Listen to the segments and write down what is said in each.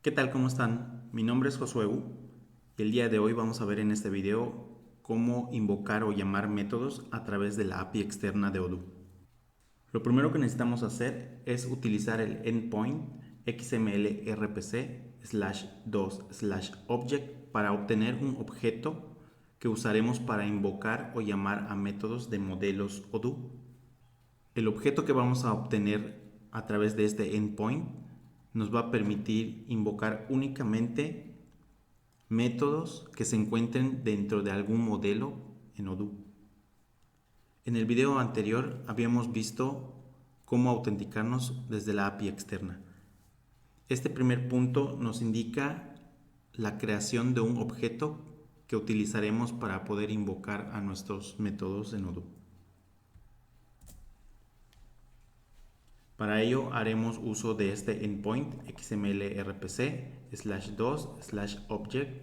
¿Qué tal? ¿Cómo están? Mi nombre es Josué U y el día de hoy vamos a ver en este video cómo invocar o llamar métodos a través de la API externa de Odoo. Lo primero que necesitamos hacer es utilizar el endpoint xml/rpc/2/object para obtener un objeto que usaremos para invocar o llamar a métodos de modelos Odoo. El objeto que vamos a obtener a través de este endpoint nos va a permitir invocar únicamente métodos que se encuentren dentro de algún modelo en Odoo. En el video anterior habíamos visto cómo autenticarnos desde la API externa. Este primer punto nos indica la creación de un objeto que utilizaremos para poder invocar a nuestros métodos en Odoo. Para ello haremos uso de este endpoint xml/rpc/2/object.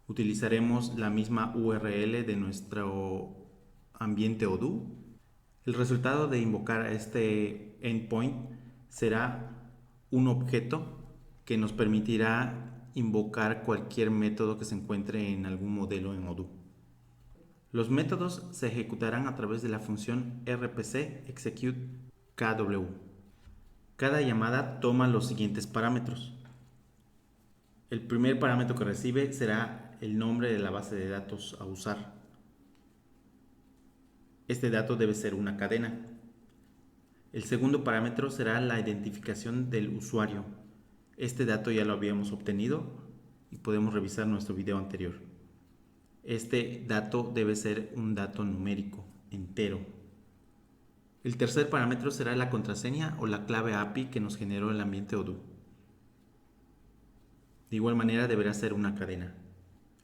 Utilizaremos la misma URL de nuestro ambiente Odoo. El resultado de invocar a este endpoint será un objeto que nos permitirá invocar cualquier método que se encuentre en algún modelo en Odoo. Los métodos se ejecutarán a través de la función rpc execute kw. Cada llamada toma los siguientes parámetros. El primer parámetro que recibe será el nombre de la base de datos a usar. Este dato debe ser una cadena. El segundo parámetro será la identificación del usuario. Este dato ya lo habíamos obtenido y podemos revisar nuestro video anterior. Este dato debe ser un dato numérico, entero. El tercer parámetro será la contraseña o la clave API que nos generó el ambiente Odoo. De igual manera deberá ser una cadena.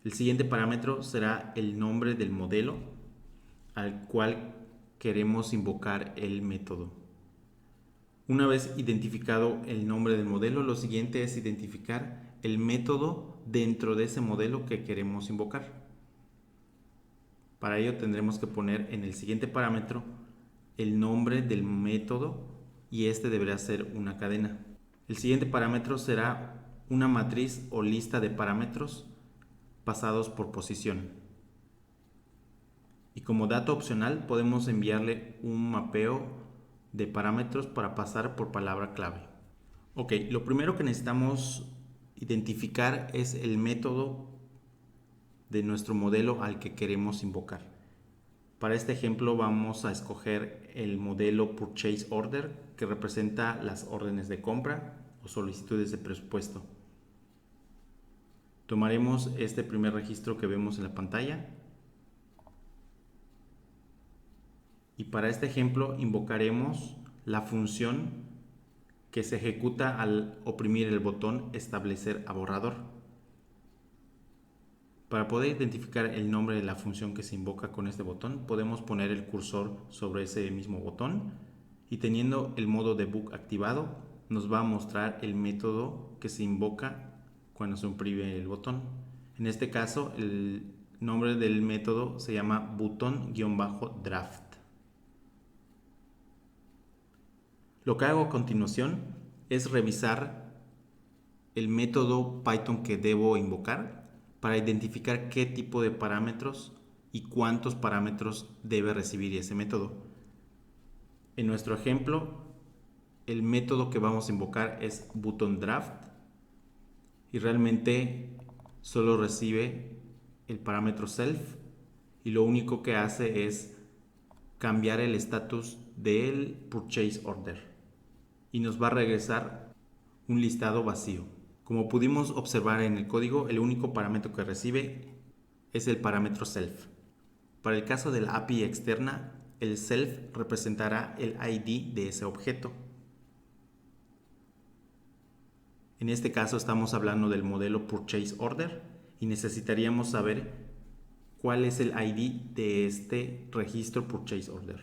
El siguiente parámetro será el nombre del modelo al cual queremos invocar el método. Una vez identificado el nombre del modelo, lo siguiente es identificar el método dentro de ese modelo que queremos invocar. Para ello tendremos que poner en el siguiente parámetro el nombre del método y este deberá ser una cadena. El siguiente parámetro será una matriz o lista de parámetros pasados por posición. Y como dato opcional podemos enviarle un mapeo de parámetros para pasar por palabra clave. Ok, lo primero que necesitamos identificar es el método de nuestro modelo al que queremos invocar. Para este ejemplo vamos a escoger el modelo Purchase Order, que representa las órdenes de compra o solicitudes de presupuesto. Tomaremos este primer registro que vemos en la pantalla y para este ejemplo invocaremos la función que se ejecuta al oprimir el botón Establecer a borrador. Para poder identificar el nombre de la función que se invoca con este botón, podemos poner el cursor sobre ese mismo botón y teniendo el modo debug activado, nos va a mostrar el método que se invoca cuando se oprime el botón. En este caso, el nombre del método se llama button-draft. Lo que hago a continuación es revisar el método Python que debo invocar para identificar qué tipo de parámetros y cuántos parámetros debe recibir ese método. En nuestro ejemplo, el método que vamos a invocar es button-draft y realmente solo recibe el parámetro self y lo único que hace es cambiar el estatus del purchase order y nos va a regresar un listado vacío. Como pudimos observar en el código, el único parámetro que recibe es el parámetro self. Para el caso de la API externa, el self representará el ID de ese objeto. En este caso estamos hablando del modelo Purchase Order y necesitaríamos saber cuál es el ID de este registro Purchase Order.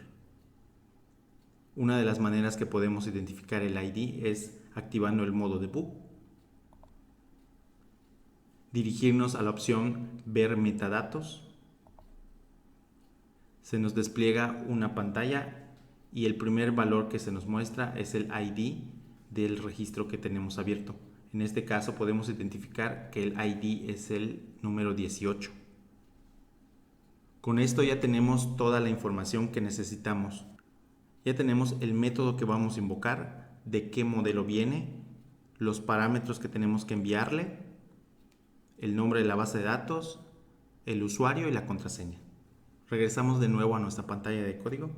Una de las maneras que podemos identificar el ID es activando el modo debug, dirigirnos a la opción Ver metadatos. Se nos despliega una pantalla y el primer valor que se nos muestra es el ID del registro que tenemos abierto. En este caso podemos identificar que el ID es el número 18. Con esto ya tenemos toda la información que necesitamos. Ya tenemos el método que vamos a invocar, de qué modelo viene, los parámetros que tenemos que enviarle, el nombre de la base de datos, el usuario y la contraseña. Regresamos de nuevo a nuestra pantalla de código.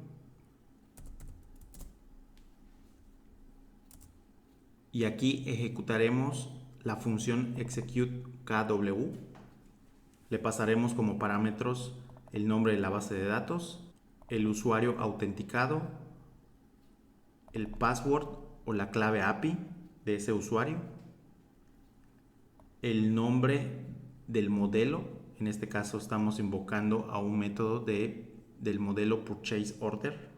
Y aquí ejecutaremos la función execute-kw. Le pasaremos como parámetros el nombre de la base de datos, el usuario autenticado, el password o la clave API de ese usuario, el nombre del modelo. En este caso estamos invocando a un método del modelo purchase order,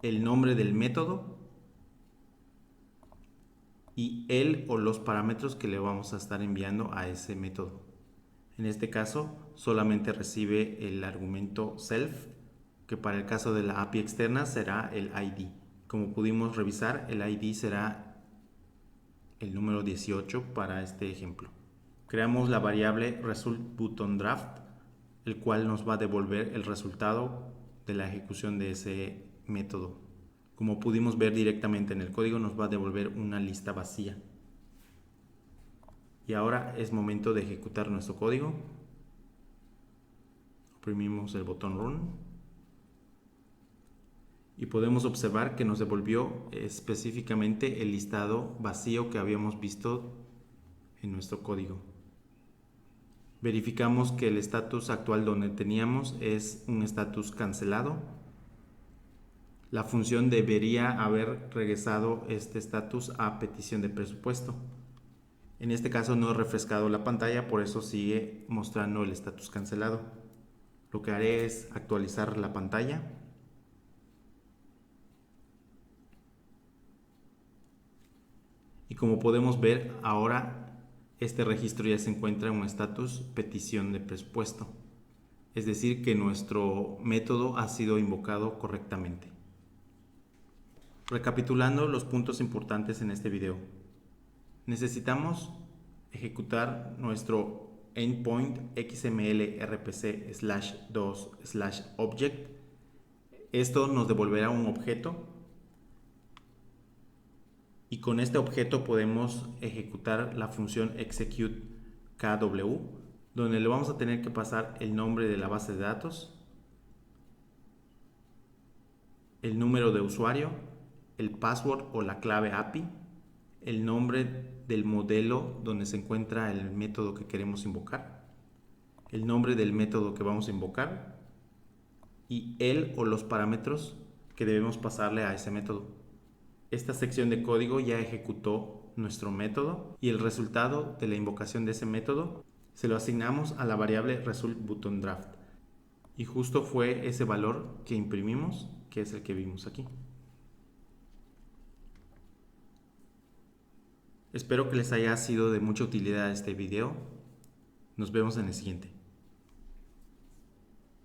el nombre del método y el o los parámetros que le vamos a estar enviando a ese método. En este caso solamente recibe el argumento self, que para el caso de la API externa será el ID. Como pudimos revisar, el ID será el número 18 para este ejemplo. Creamos la variable result_button_draft, el cual nos va a devolver el resultado de la ejecución de ese método. Como pudimos ver directamente en el código, nos va a devolver una lista vacía. Y ahora es momento de ejecutar nuestro código. Oprimimos el botón Run y podemos observar que nos devolvió específicamente el listado vacío que habíamos visto en nuestro código. Verificamos que el estatus actual donde teníamos es un estatus cancelado. La función debería haber regresado este estatus a petición de presupuesto. En este caso no he refrescado la pantalla, por eso sigue mostrando el estatus cancelado. Lo que haré es actualizar la pantalla. Y como podemos ver, ahora este registro ya se encuentra en un estatus petición de presupuesto. Es decir, que nuestro método ha sido invocado correctamente. Recapitulando los puntos importantes en este video. Necesitamos ejecutar nuestro endpoint XML RPC/2/object. Esto nos devolverá un objeto y con este objeto podemos ejecutar la función execute-kw, donde le vamos a tener que pasar el nombre de la base de datos, el número de usuario, el password o la clave API, el nombre del modelo donde se encuentra el método que queremos invocar, el nombre del método que vamos a invocar y el o los parámetros que debemos pasarle a ese método. Esta sección de código ya ejecutó nuestro método y el resultado de la invocación de ese método se lo asignamos a la variable result_button_draft y justo fue ese valor que imprimimos, que es el que vimos aquí. Espero que les haya sido de mucha utilidad este video. Nos vemos en el siguiente.